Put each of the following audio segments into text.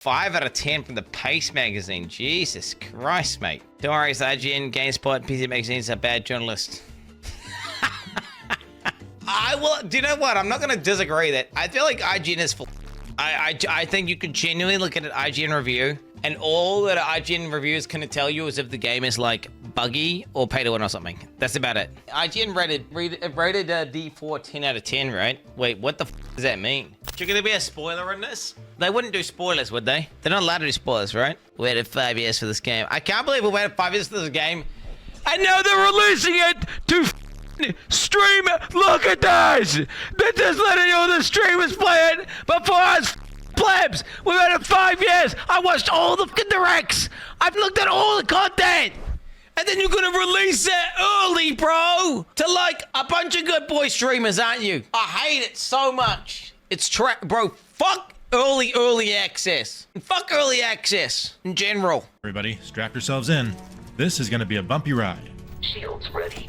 5 out of 10 from the Pace magazine. Jesus Christ, mate. Don't worry, it's IGN, GameSpot, PC magazines are bad journalists. I will. Do you know what? I'm not going to disagree that I feel like IGN is full. I think you could genuinely look at an IGN review, and all that IGN reviews can tell you is if the game is like buggy or pay to win or something. That's about it. IGN rated D4 10 out of 10, right? Wait, what the f does that mean? Is there gonna be a spoiler in this? They wouldn't do spoilers, would they? They're not allowed to do spoilers, right? We waited 5 years for this game. I can't believe we waited 5 years for this game, and now they're releasing it to stream. Look at this! They're just letting you know the streamers play it before us plebs. We've had it 5 years. I watched all the directs. I've looked at all the content. And then you're gonna release it early, bro, to like a bunch of good boy streamers, aren't you? I hate it so much. It's bro, fuck early access. Fuck early access in general. Everybody, strap yourselves in. This is gonna be a bumpy ride. Shields ready.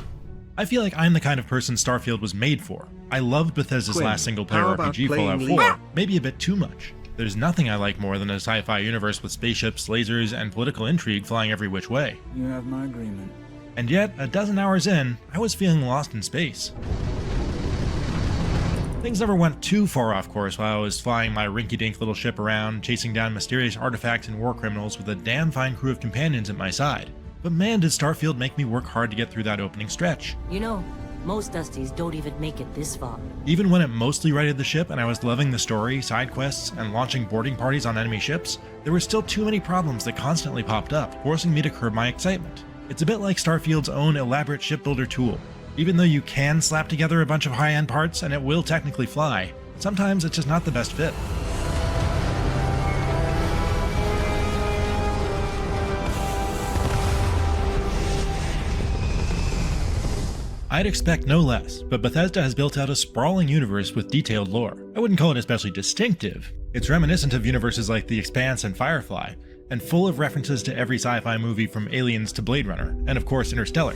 I feel like I'm the kind of person Starfield was made for. I loved Bethesda's Quinn, last single-player how about RPG, playing Fallout League? 4, maybe a bit too much. There's nothing I like more than a sci-fi universe with spaceships, lasers, and political intrigue flying every which way. You have my agreement. And yet, a dozen hours in, I was feeling lost in space. Things never went too far off course while I was flying my rinky-dink little ship around, chasing down mysterious artifacts and war criminals with a damn fine crew of companions at my side. But man, did Starfield make me work hard to get through that opening stretch. You know, most Dusties don't even make it this far. Even when it mostly righted the ship and I was loving the story, side quests, and launching boarding parties on enemy ships, there were still too many problems that constantly popped up, forcing me to curb my excitement. It's a bit like Starfield's own elaborate shipbuilder tool. Even though you can slap together a bunch of high-end parts and it will technically fly, sometimes it's just not the best fit. I'd expect no less, but Bethesda has built out a sprawling universe with detailed lore. I wouldn't call it especially distinctive. It's reminiscent of universes like The Expanse and Firefly, and full of references to every sci-fi movie from Aliens to Blade Runner, and of course Interstellar.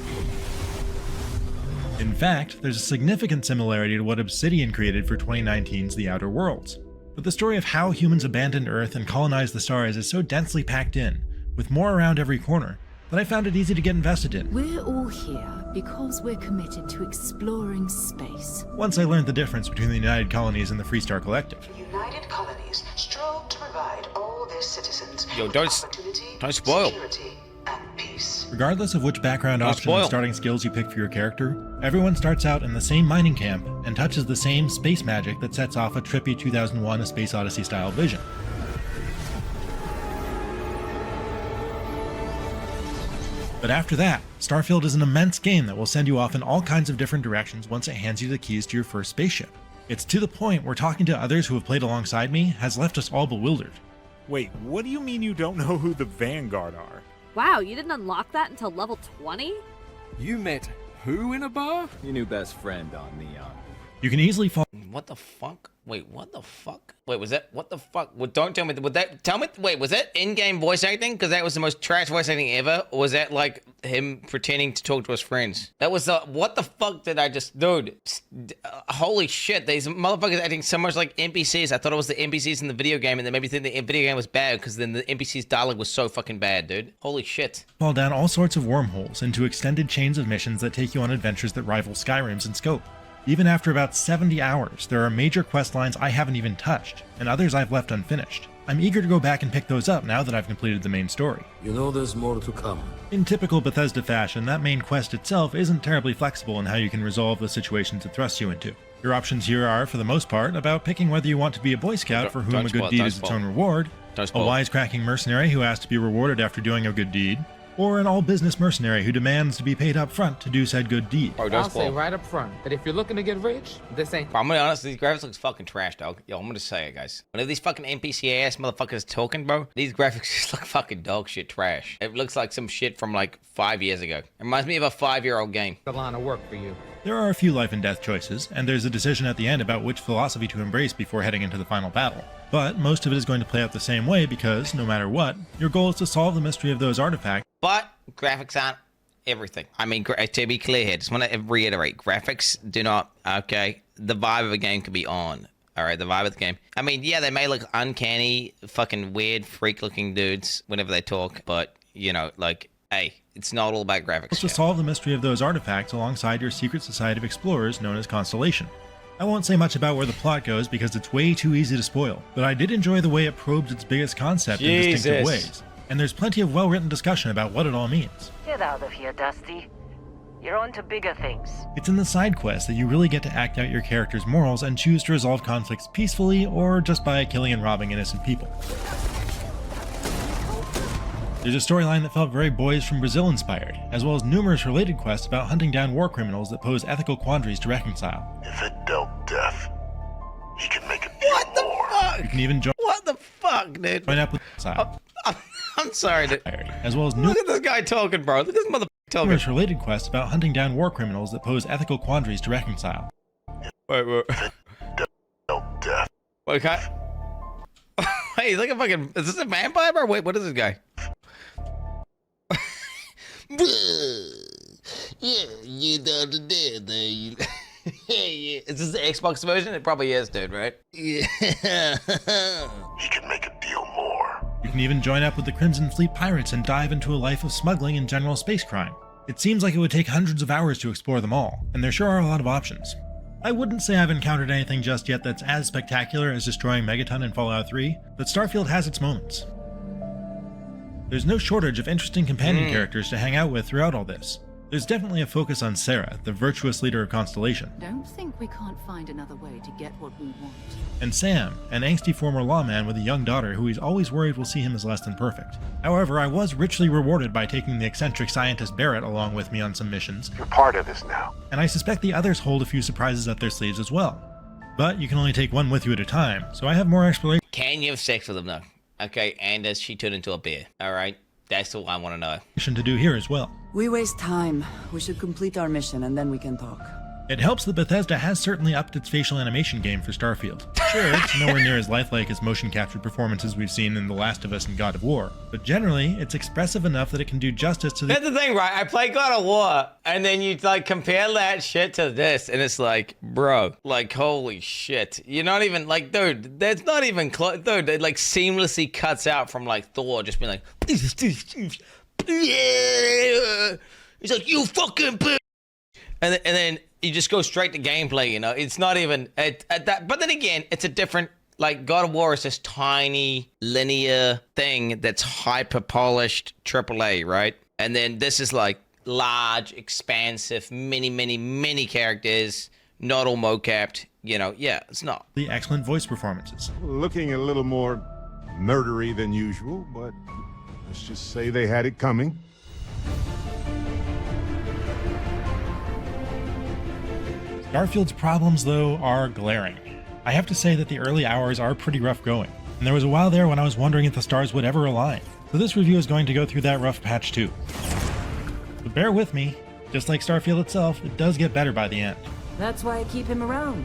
In fact, there's a significant similarity to what Obsidian created for 2019's The Outer Worlds. But the story of how humans abandoned Earth and colonized the stars is so densely packed in, with more around every corner, that I found it easy to get invested in. We're all here because we're committed to exploring space. Once I learned the difference between the United Colonies and the Freestar Collective. The United Colonies strive to provide all their citizens with opportunity, don't spoil. security, and peace. Regardless of which background option and starting skills you pick for your character, everyone starts out in the same mining camp and touches the same space magic that sets off a trippy 2001 A Space Odyssey style vision. But after that, Starfield is an immense game that will send you off in all kinds of different directions once it hands you the keys to your first spaceship. It's to the point where talking to others who have played alongside me has left us all bewildered. Wait, what do you mean you don't know who the Vanguard are? Wow, you didn't unlock that until level 20? You met who in a bar? Your new best friend on Neon. You can easily fall. What the fuck? Wait, what the fuck? Wait, was that, what the fuck? Well, don't tell me, wait, was that in-game voice acting? Because that was the most trash voice acting ever? Or was that like him pretending to talk to his friends? That was what the fuck did I just, dude, holy shit, these motherfuckers acting so much like NPCs. I thought it was the NPCs in the video game, and they made me think the video game was bad because then the NPC's dialogue was so fucking bad, dude. Holy shit. Fall down all sorts of wormholes into extended chains of missions that take you on adventures that rival Skyrim's in scope. Even after about 70 hours, there are major quest lines I haven't even touched, and others I've left unfinished. I'm eager to go back and pick those up now that I've completed the main story. You know there's more to come. In typical Bethesda fashion, that main quest itself isn't terribly flexible in how you can resolve the situations it thrusts you into. Your options here are, for the most part, about picking whether you want to be a Boy Scout for whom a good deed is its own reward, a wisecracking mercenary who asks to be rewarded after doing a good deed, or an all-business mercenary who demands to be paid up front to do said good deed. I'll say right up front that if you're looking to get rich, this ain't. I'm gonna be honest, these graphics looks fucking trash, dog. Yo, I'm gonna say it, guys. Whenever these fucking NPC ass motherfuckers talking, bro, these graphics just look fucking dog shit trash. It looks like some shit from like 5 years ago. It reminds me of a 5-year-old game. The line of work for you. There are a few life and death choices, and there's a decision at the end about which philosophy to embrace before heading into the final battle. But most of it is going to play out the same way because, no matter what, your goal is to solve the mystery of those artifacts. But graphics aren't everything. I mean, to be clear here, just want to reiterate, graphics do not, okay, the vibe of a game could be on. All right, the vibe of the game. I mean, yeah, they may look uncanny, fucking weird, freak-looking dudes whenever they talk, but, you know, like, hey, it's not all about graphics. To solve the mystery of those artifacts alongside your secret society of explorers known as Constellation. I won't say much about where the plot goes because it's way too easy to spoil, but I did enjoy the way it probes its biggest concept in distinctive ways, and there's plenty of well-written discussion about what it all means. Get out of here, Dusty. You're on to bigger things. It's in the side quests that you really get to act out your character's morals and choose to resolve conflicts peacefully or just by killing and robbing innocent people. There's a storyline that felt very Boys from Brazil inspired, as well as numerous related quests about hunting down war criminals that pose ethical quandaries to reconcile. If it dealt death, he can make it deal more. What the fuck? You can even join What the fuck, dude? up with style. I'm sorry, dude. As well as Look at this guy talking, bro. Look at this motherfucker talking. numerous related quests about hunting down war criminals that pose ethical quandaries to reconcile. Wait. Dealt death. Wait, can I... Hey, he's like a fucking... Is this a vampire, bro? Wait, what is this guy? Yeah, you know the dead there. Yeah. Is this the Xbox version? It probably is, dude, right? Yeah. He can make it deal more. You can even join up with the Crimson Fleet pirates and dive into a life of smuggling and general space crime. It seems like it would take hundreds of hours to explore them all, and there sure are a lot of options. I wouldn't say I've encountered anything just yet that's as spectacular as destroying Megaton in Fallout 3, but Starfield has its moments. There's no shortage of interesting companion characters to hang out with throughout all this. There's definitely a focus on Sarah, the virtuous leader of Constellation. Don't think we can't find another way to get what we want. And Sam, an angsty former lawman with a young daughter who he's always worried will see him as less than perfect. However, I was richly rewarded by taking the eccentric scientist Barrett along with me on some missions, You're part of this now. and I suspect the others hold a few surprises up their sleeves as well. But you can only take one with you at a time, so I have more exploration Can you have sex with him, though? Okay, and does she turn into a bear? All right, that's all I want to know. to do here as well. We waste time. We should complete our mission and then we can talk. It helps that Bethesda has certainly upped its facial animation game for Starfield. Sure, it's nowhere near as lifelike as motion captured performances we've seen in The Last of Us and God of War, but generally, it's expressive enough that it can do justice to the— That's the thing, right? I play God of War, and then you like compare that shit to this, and it's like, bro, like holy shit. You're not even like, dude, that's not even close. Dude, it like seamlessly cuts out from like Thor just being like, he's like, you fucking bitch. And then you just go straight to gameplay, you know? It's not even at that. But then again, it's a different, like, God of War is this tiny, linear thing that's hyper-polished AAA, right? And then this is, like, large, expansive, many characters, not all mocapped, you know? Yeah, it's not. The excellent voice performances. Looking a little more murdery than usual, but let's just say they had it coming. Starfield's problems, though, are glaring. I have to say that the early hours are pretty rough going, and there was a while there when I was wondering if the stars would ever align, so this review is going to go through that rough patch too. But bear with me, just like Starfield itself, it does get better by the end. That's why I keep him around.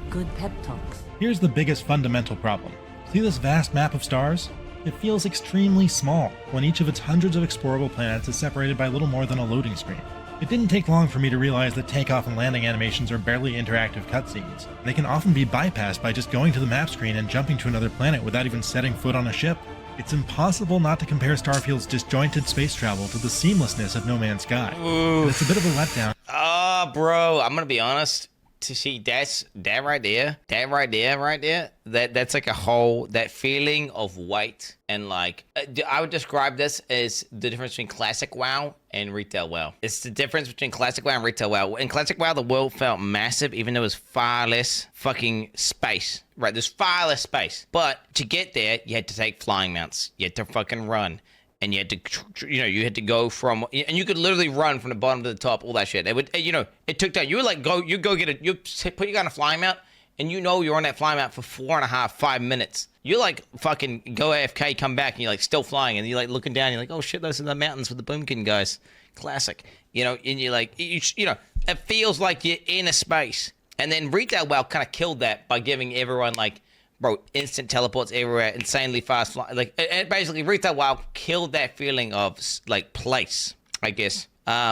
Good pep talks. Here's the biggest fundamental problem. See this vast map of stars? It feels extremely small when each of its hundreds of explorable planets is separated by little more than a loading screen. It didn't take long for me to realize that takeoff and landing animations are barely interactive cutscenes. They can often be bypassed by just going to the map screen and jumping to another planet without even setting foot on a ship. It's impossible not to compare Starfield's disjointed space travel to the seamlessness of No Man's Sky. And it's a bit of a letdown. Bro, I'm gonna be honest. To see that's right there, that's like a whole, that feeling of weight, and like I would describe this as the difference between classic WoW and retail WoW. It's the difference between classic WoW and retail WoW. In classic WoW, the world felt massive, even though there was far less fucking space. Right, there's far less space, but to get there, you had to take flying mounts. You had to fucking run. And you had to, you had to go from, and you could literally run from the bottom to the top, all that shit. It would, it took time. You would like go get it, you put your guy on a flying mount, and you're on that flying mount for 4.5, 5 minutes. You like fucking go AFK, come back, and you're like still flying, and you're like looking down, you're like, oh shit, those are the mountains with the Boomkin guys. Classic. And you're like, it feels like you're in a space. And then Retail WoW kind of killed that by giving everyone like, bro, instant teleports everywhere, insanely fast fly. Like, and basically, Retail WoW killed that feeling of like place, I guess.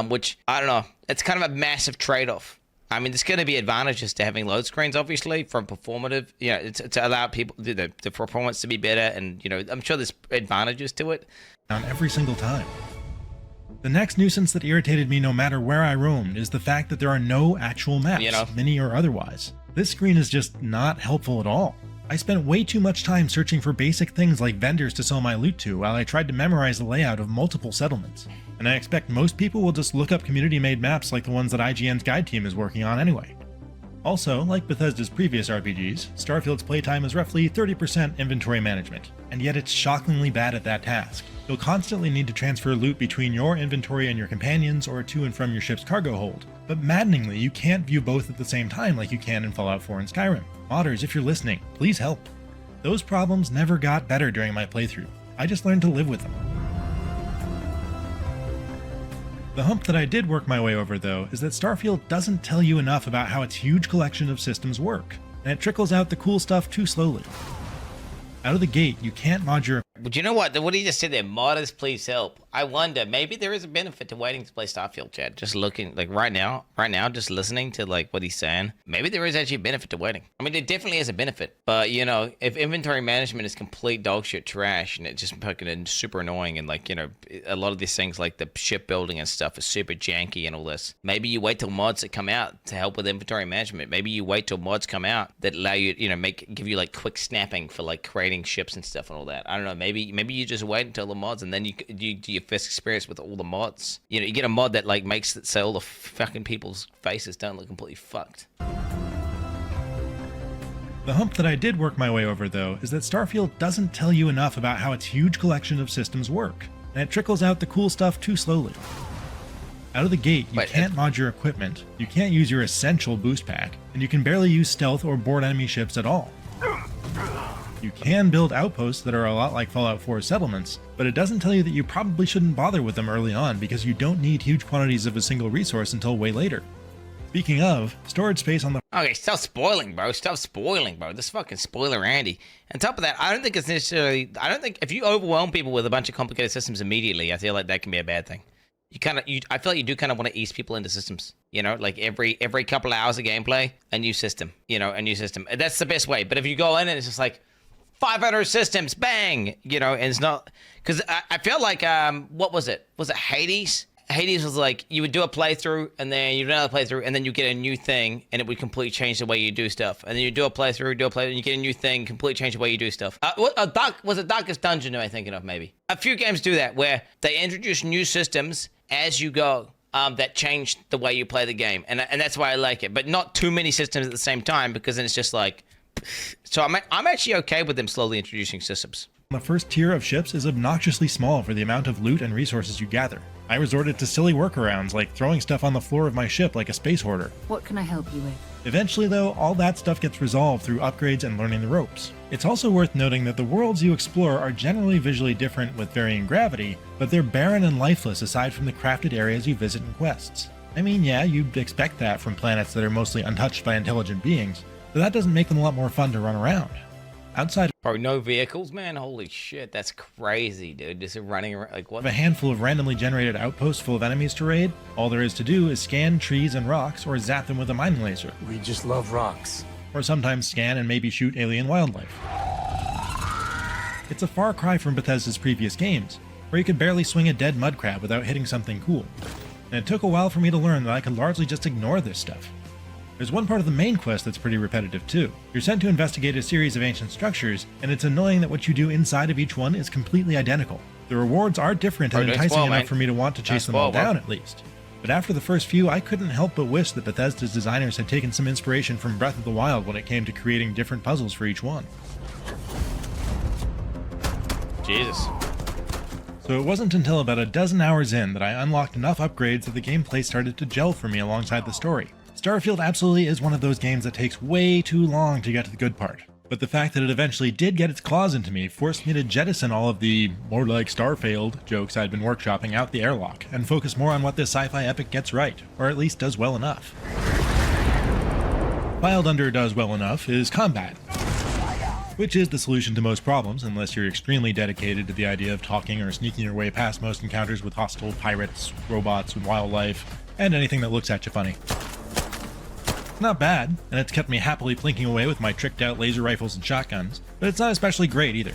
Which I don't know. It's kind of a massive trade-off. I mean, there's going to be advantages to having load screens, obviously, from performative, to allow people the performance to be better, and I'm sure there's advantages to it. On every single time. The next nuisance that irritated me no matter where I roamed is the fact that there are no actual maps, mini or otherwise. This screen is just not helpful at all. I spent way too much time searching for basic things like vendors to sell my loot to while I tried to memorize the layout of multiple settlements. And I expect most people will just look up community-made maps like the ones that IGN's guide team is working on anyway. Also, like Bethesda's previous RPGs, Starfield's playtime is roughly 30% inventory management, and yet it's shockingly bad at that task. You'll constantly need to transfer loot between your inventory and your companions or to and from your ship's cargo hold, but maddeningly you can't view both at the same time like you can in Fallout 4 and Skyrim. Modders, if you're listening, please help. Those problems never got better during my playthrough. I just learned to live with them. The hump that I did work my way over, though, is that Starfield doesn't tell you enough about how its huge collection of systems work, and it trickles out the cool stuff too slowly. Out of the gate, you can't mod your... But you know what? What he just said there, modders, please help. I wonder, maybe there is a benefit to waiting to play Starfield, Chad. Just looking, like right now, just listening to like what he's saying, maybe there is actually a benefit to waiting. I mean, there definitely is a benefit. But, if inventory management is complete dog shit trash and it's just fucking super annoying and like, a lot of these things like the shipbuilding and stuff is super janky and all this, maybe you wait till mods that come out to help with inventory management. Maybe you wait till mods come out that allow you, give you like quick snapping for like creating ships and stuff and all that. I don't know. Maybe you just wait until the mods and then you do your first experience with all the mods. You get a mod that like makes it so all the fucking people's faces don't look completely fucked. The hump that I did work my way over, though, is that Starfield doesn't tell you enough about how its huge collection of systems work, and it trickles out the cool stuff too slowly. Out of the gate, you can't mod your equipment, you can't use your essential boost pack, and you can barely use stealth or board enemy ships at all. You can build outposts that are a lot like Fallout 4's settlements, but it doesn't tell you that you probably shouldn't bother with them early on because you don't need huge quantities of a single resource until way later. Speaking of, storage space on the... Okay, stop spoiling, bro. Stop spoiling, bro. This fucking spoiler Andy. On top of that, I don't think it's necessarily... I don't think... If you overwhelm people with a bunch of complicated systems immediately, I feel like that can be a bad thing. I feel like you do kind of want to ease people into systems. Like every couple of hours of gameplay, a new system. A new system. That's the best way. But if you go in and it's just like... 500 systems, bang! And it's not... Because I felt like, what was it? Was it Hades? Hades was like, you would do a playthrough, and then you do another playthrough, and then you get a new thing, and it would completely change the way you do stuff. And then you do a playthrough, and you get a new thing, completely change the way you do stuff. Was it Darkest Dungeon am I thinking of, maybe? A few games do that, where they introduce new systems as you go. That change the way you play the game. And that's why I like it. But not too many systems at the same time, because then it's just like... So I'm actually okay with them slowly introducing systems. The first tier of ships is obnoxiously small for the amount of loot and resources you gather. I resorted to silly workarounds like throwing stuff on the floor of my ship like a space hoarder. What can I help you with? Eventually though, all that stuff gets resolved through upgrades and learning the ropes. It's also worth noting that the worlds you explore are generally visually different with varying gravity, but they're barren and lifeless aside from the crafted areas you visit in quests. I mean, yeah, you'd expect that from planets that are mostly untouched by intelligent beings, but that doesn't make them a lot more fun to run around. Outside Bro, no vehicles, man? Holy shit, that's crazy, dude. Just running around, like, what? of a handful of randomly generated outposts full of enemies to raid, all there is to do is scan trees and rocks or zap them with a mining laser. We just love rocks. Or sometimes scan and maybe shoot alien wildlife. It's a far cry from Bethesda's previous games, where you could barely swing a dead mud crab without hitting something cool. And it took a while for me to learn that I could largely just ignore this stuff. There's one part of the main quest that's pretty repetitive too. You're sent to investigate a series of ancient structures, and it's annoying that what you do inside of each one is completely identical. The rewards are different and enticing enough for me to want to chase them all down at least. But after the first few, I couldn't help but wish that Bethesda's designers had taken some inspiration from Breath of the Wild when it came to creating different puzzles for each one. Jesus. So it wasn't until about a dozen hours in that I unlocked enough upgrades that the gameplay started to gel for me alongside the story. Starfield absolutely is one of those games that takes way too long to get to the good part. But the fact that it eventually did get its claws into me forced me to jettison all of the more like Starfield jokes I'd been workshopping out the airlock and focus more on what this sci-fi epic gets right, or at least does well enough. Filed under does well enough is combat, which is the solution to most problems unless you're extremely dedicated to the idea of talking or sneaking your way past most encounters with hostile pirates, robots, and wildlife, and anything that looks at you funny. not bad, and it's kept me happily plinking away with my tricked-out laser rifles and shotguns, but it's not especially great either.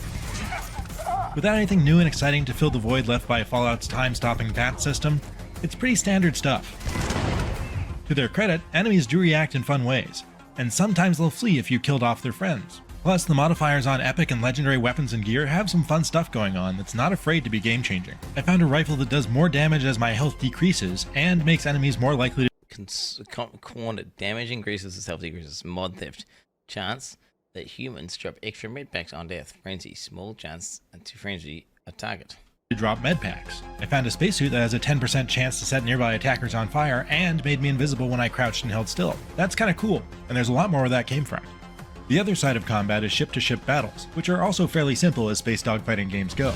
Without anything new and exciting to fill the void left by Fallout's time-stopping VAT system, it's pretty standard stuff. To their credit, enemies do react in fun ways, and sometimes they'll flee if you killed off their friends. Plus, the modifiers on epic and legendary weapons and gear have some fun stuff going on that's not afraid to be game-changing. I found a rifle that does more damage as my health decreases, and makes enemies more likely to damage increases as health decreases. Mod theft. Chance that humans drop extra medpacks on death. Frenzy. Small chance to frenzy a target. Drop medpacks. I found a spacesuit that has a 10% chance to set nearby attackers on fire and made me invisible when I crouched and held still. That's kinda cool, and there's a lot more where that came from. The other side of combat is ship-to-ship battles, which are also fairly simple as space dogfighting games go.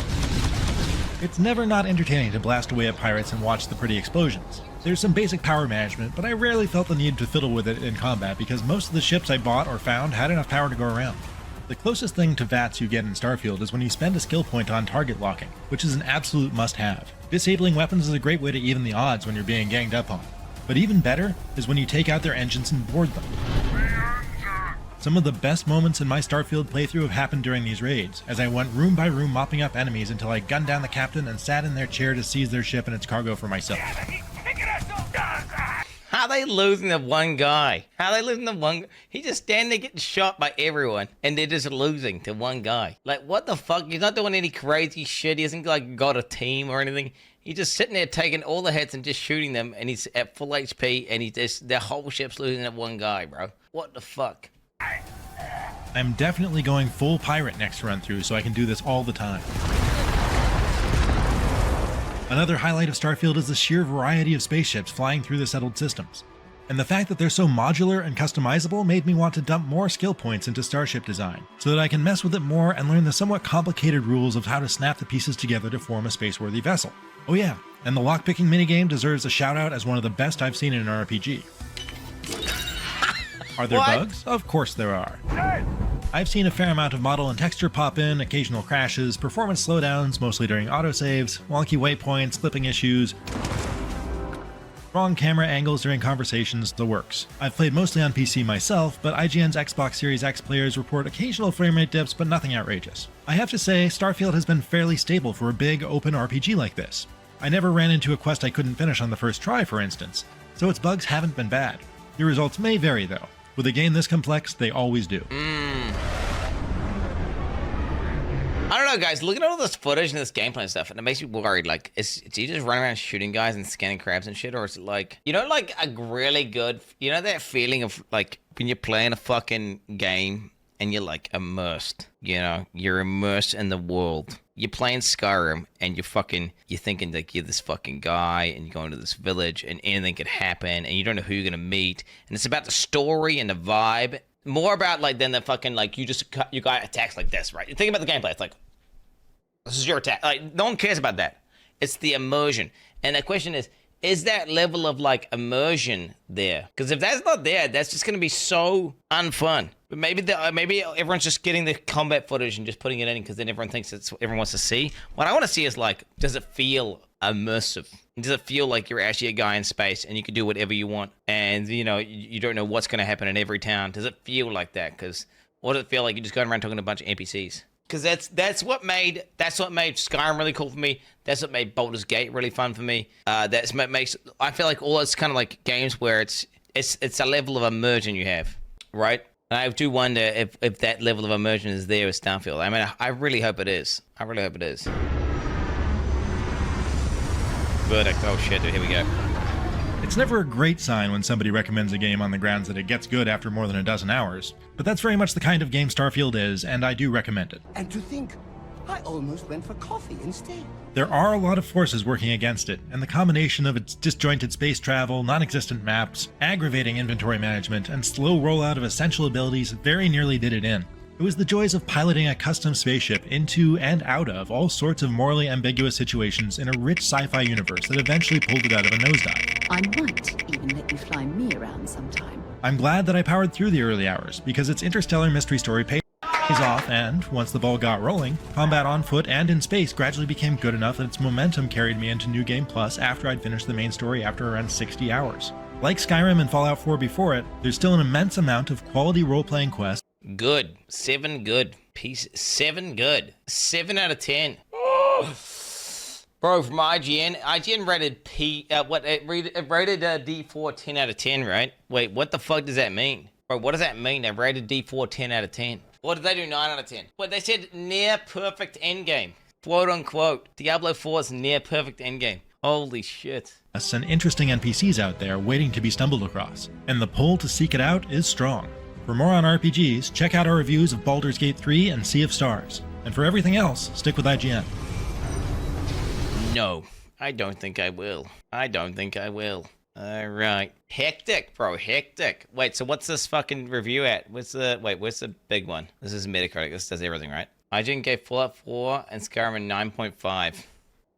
It's never not entertaining to blast away at pirates and watch the pretty explosions. There's some basic power management, but I rarely felt the need to fiddle with it in combat because most of the ships I bought or found had enough power to go around. The closest thing to VATS you get in Starfield is when you spend a skill point on target locking, which is an absolute must-have. Disabling weapons is a great way to even the odds when you're being ganged up on. But even better is when you take out their engines and board them. Some of the best moments in my Starfield playthrough have happened during these raids, as I went room by room mopping up enemies until I gunned down the captain and sat in their chair to seize their ship and its cargo for myself. How are they losing to one guy? How are they losing to one? He just standing there getting shot by everyone, and they're just losing to one guy. Like, what the fuck? He's not doing any crazy shit. He hasn't like got a team or anything. He's just sitting there taking all the hits and just shooting them, and he's at full HP, and he's just their whole ship's losing to one guy, bro. What the fuck? I'm definitely going full pirate next run through, so I can do this all the time. Another highlight of Starfield is the sheer variety of spaceships flying through the settled systems. And the fact that they're so modular and customizable made me want to dump more skill points into starship design, so that I can mess with it more and learn the somewhat complicated rules of how to snap the pieces together to form a space-worthy vessel. Oh yeah, and the lockpicking minigame deserves a shout out as one of the best I've seen in an RPG. Are there bugs? Of course there are. I've seen a fair amount of model and texture pop in, occasional crashes, performance slowdowns, mostly during autosaves, wonky waypoints, clipping issues, wrong camera angles during conversations, the works. I've played mostly on PC myself, but IGN's Xbox Series X players report occasional framerate dips, but nothing outrageous. I have to say, Starfield has been fairly stable for a big, open RPG like this. I never ran into a quest I couldn't finish on the first try, for instance, so its bugs haven't been bad. The results may vary, though. With a game this complex, they always do. I don't know, guys. Looking at all this footage and this gameplay and stuff, and it makes me worried. Like, is you just running around shooting guys and scanning crabs and shit, or is it like, you know, like a really good, you know, that feeling of like when you're playing a fucking game and you're like immersed, you know, you're immersed in the world. You're playing Skyrim and you're thinking like you're this fucking guy and you're going to this village and anything could happen and you don't know who you're gonna meet, and it's about the story and the vibe. More about like than the fucking like you got attacks like this, right? You think about the gameplay, it's like this is your attack. Like no one cares about that. It's the immersion. And the question is that level of like immersion there? Because if that's not there, that's just gonna be so unfun. But maybe everyone's just getting the combat footage and just putting it in because then everyone thinks it's what everyone wants to see. What I want to see is like, does it feel immersive? Does it feel like you're actually a guy in space and you can do whatever you want? And you know, you don't know what's going to happen in every town. Does it feel like that? Because what does it feel like? You're just going around talking to a bunch of NPCs. Because that's what made Skyrim really cool for me. That's what made Baldur's Gate really fun for me. That's what makes, I feel like all it's kind of like games where it's a level of immersion you have, right? And I do wonder if that level of immersion is there with Starfield. I mean, I really hope it is. I really hope it is. Verdict. Oh shit, dude, here we go. It's never a great sign when somebody recommends a game on the grounds that it gets good after more than a dozen hours, but that's very much the kind of game Starfield is, and I do recommend it. And to think, I almost went for coffee instead. There are a lot of forces working against it, and the combination of its disjointed space travel, non-existent maps, aggravating inventory management, and slow rollout of essential abilities very nearly did it in. It was the joys of piloting a custom spaceship into and out of all sorts of morally ambiguous situations in a rich sci-fi universe that eventually pulled it out of a nosedive. I might even let you fly me around sometime. I'm glad that I powered through the early hours, because its interstellar mystery story pays off, and once the ball got rolling, combat on foot and in space gradually became good enough that its momentum carried me into New Game Plus after I'd finished the main story after around 60 hours. Like Skyrim and Fallout 4 before it, there's still an immense amount of quality role-playing quests. Good. 7 good. 7 good. 7 out of 10. Bro, from IGN rated it rated D4 10 out of 10, right? Wait, what the fuck does that mean? Bro, what does that mean? They rated D4 10 out of 10. Or did they do 9 out of 10? What, they said near perfect endgame. Quote unquote. Diablo 4's near perfect endgame. Holy shit. And interesting NPCs out there waiting to be stumbled across. And the pull to seek it out is strong. For more on RPGs, check out our reviews of Baldur's Gate 3 and Sea of Stars. And for everything else, stick with IGN. No, I don't think I will. Alright. Hectic, bro, hectic. Wait, so what's this fucking review at? Where's the big one? This is Metacritic. This does everything, right? IGN gave Fallout 4 and Skyrim a 9.5.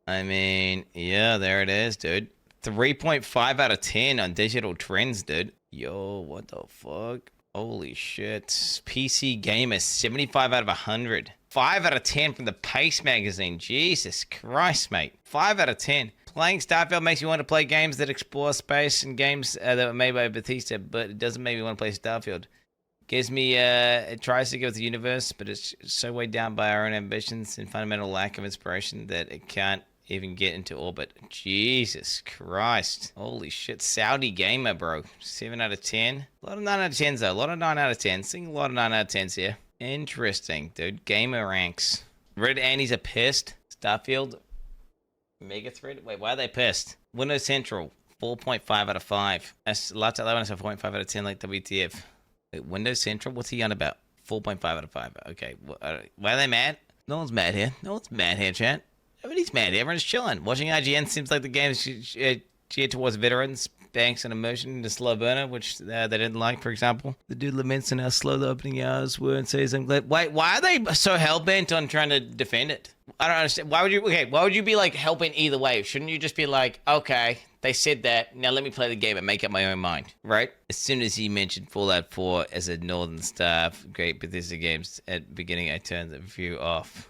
I mean, yeah, there it is, dude. 3.5 out of 10 on digital trends, dude. Yo, what the fuck? Holy shit. PC Gamer, 75 out of 100. 5 out of 10 from the Pace magazine. Jesus Christ, mate. 5 out of 10. Playing Starfield makes you want to play games that explore space and games that were made by Bethesda, but it doesn't make me want to play Starfield. Gives me, it tries to go with the universe, but it's so weighed down by our own ambitions and fundamental lack of inspiration that it can't even get into orbit. Jesus Christ. Holy shit. Saudi Gamer, bro. 7 out of 10. A lot of 9 out of 10s, though. A lot of 9 out of 10s. Seeing a lot of 9 out of 10s here. Interesting, dude. Gamer ranks. Red Annie's are pissed. Starfield. Mega thread. Wait, why are they pissed? Windows Central. 4.5 out of 5. That's lots of 11, so 4.5 out of 10 like WTF. Wait, Windows Central? What's he on about? 4.5 out of 5. Okay. Why are they mad? No one's mad here. No one's mad here, chat. Everybody's mad. Everyone's chilling. Watching IGN seems like the game's geared towards veterans, banks, and immersion into slow burner, which they didn't like, for example. The dude laments on how slow the opening hours were and says, I'm glad. Wait, why are they so hell-bent on trying to defend it? I don't understand. Why would you be like hell-bent either way? Shouldn't you just be like, okay, they said that, now let me play the game and make up my own mind, right? As soon as he mentioned Fallout 4 as a Northern Star, great Bethesda games, at the beginning I turned the review off.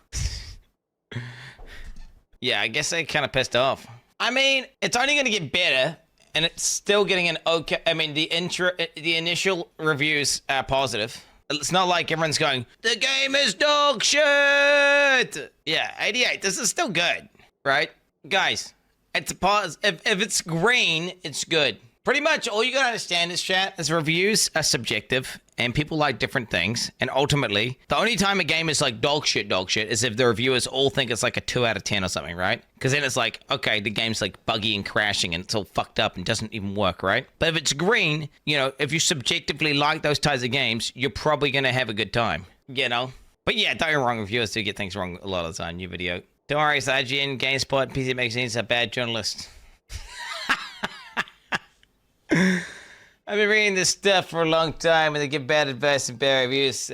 Yeah, I guess they kind of pissed off. I mean, it's only going to get better, and it's still getting an okay. I mean, the initial reviews are positive. It's not like everyone's going, the game is dog shit. Yeah, 88. This is still good, right? Guys, it's a pause. If it's green, it's good. Pretty much all you gotta understand is, chat, is reviews are subjective and people like different things. And ultimately, the only time a game is like dog shit is if the reviewers all think it's like a 2 out of 10 or something, right? Because then it's like, okay, the game's like buggy and crashing and it's all fucked up and doesn't even work, right? But if it's green, you know, if you subjectively like those types of games, you're probably gonna have a good time, you know? But yeah, don't get me wrong, reviewers do get things wrong a lot of the time. New video. Don't worry, it's IGN, GameSpot, PC Magazines are bad journalists. I've been reading this stuff for a long time, and they give bad advice and bad reviews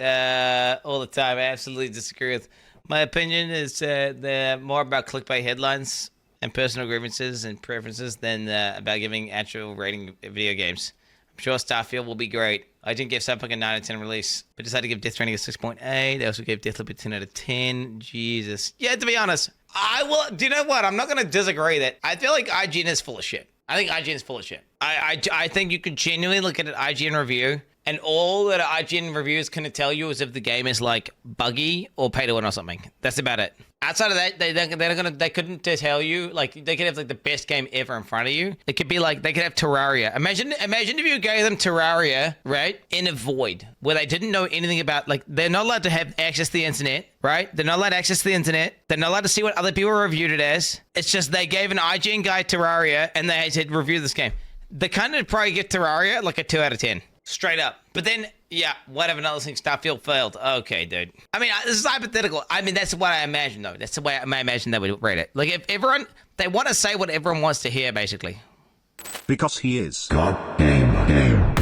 all the time. I absolutely disagree with. My opinion is they're more about clickbait headlines and personal grievances and preferences than about giving actual rating video games. I'm sure Starfield will be great. I didn't give Cyberpunk a 9 out of 10 release, but decided to give Death Stranding a 6.8. They also gave Deathloop a 10 out of 10. Jesus. Yeah, to be honest, I will. Do you know what? I'm not going to disagree that I feel like IGN is full of shit. I think IGN is full of shit. I think you could genuinely look at an IGN review, and all that IGN reviews can tell you is if the game is like buggy or pay to win or something. That's about it. Outside of that, they couldn't tell you, like, they could have like the best game ever in front of you. It could be like they could have Terraria. Imagine if you gave them Terraria, right, in a void where they didn't know anything about, like, they're not allowed to have access to the internet, right? They're not allowed to access the internet. They're not allowed to see what other people reviewed it as. It's just they gave an IGN guy Terraria and they said review this game. They kind of probably get Terraria like a 2 out of 10. Straight up. But then, yeah, whatever, another thing, Starfield failed. Okay, dude. I mean, this is hypothetical. I mean, that's what I imagine, though. That's the way I imagine they would rate it. Like, if everyone, they want to say what everyone wants to hear, basically. Because he is God damn game.